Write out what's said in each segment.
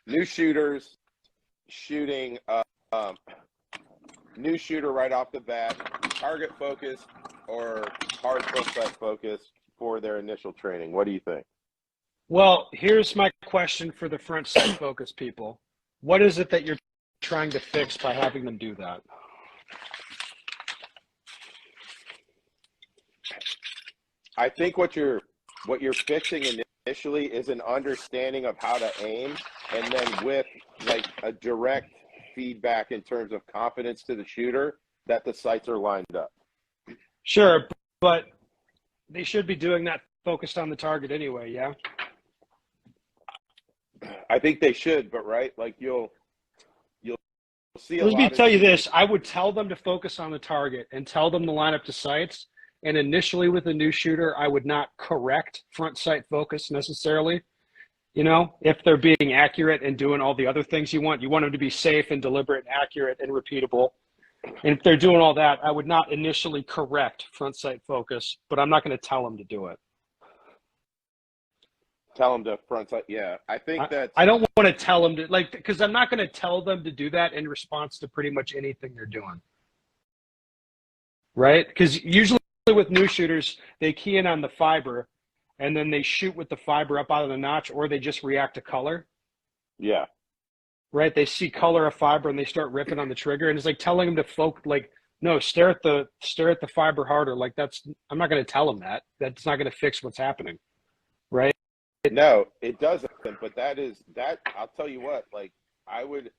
new shooters shooting, new shooter right off the bat, target focus or hard front sight focus for their initial training. What do you think? Well, here's my question for the front sight focus people. What is it that you're trying to fix by having them do that? I think what you're fixing initially is an understanding of how to aim, and then with like a direct feedback in terms of confidence to the shooter that the sights are lined up. Sure, but they should be doing that focused on the target anyway, yeah? I think they should, but right, like you'll see a Let me lot of tell you shooters. this, I would tell them to focus on the target and tell them to line up the sights. And initially with a new shooter, I would not correct front sight focus necessarily. You know, if they're being accurate and doing all the other things you want them to be safe and deliberate and accurate and repeatable. And if they're doing all that, I would not initially correct front sight focus, but I'm not going to tell them to do it. Tell them to front sight. Yeah, I think that I don't want to tell them to, like, because I'm not going to tell them to do that in response to pretty much anything they're doing. Right? Because usually with new shooters, they key in on the fiber and then they shoot with the fiber up out of the notch, or they just react to color. Yeah. Right? They see color of fiber and they start ripping on the trigger, and it's like telling them to focus, like, no, stare at the fiber harder. Like, I'm not going to tell them that. That's not going to fix what's happening. Right? No, it doesn't. But I'll tell you what, like, I would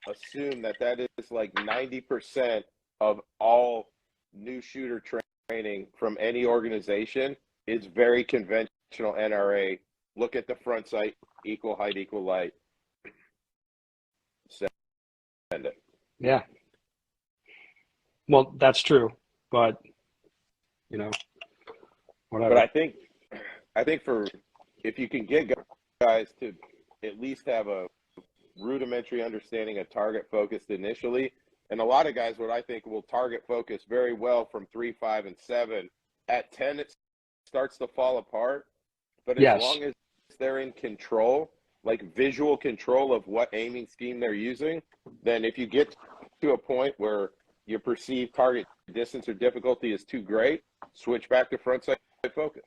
assume that is like 90% of all new shooter training from any organization is very conventional NRA. Look at the front sight, equal height, equal light. Send it. Yeah. Well, that's true, but you know, whatever. But I think if you can get guys to at least have a rudimentary understanding of target focused initially, and a lot of guys, what I think, will target focus very well from 3, 5, and 7. At 10, it starts to fall apart. But as long as they're in control, like visual control of what aiming scheme they're using, then if you get to a point where your perceived target distance or difficulty is too great, switch back to front sight focus.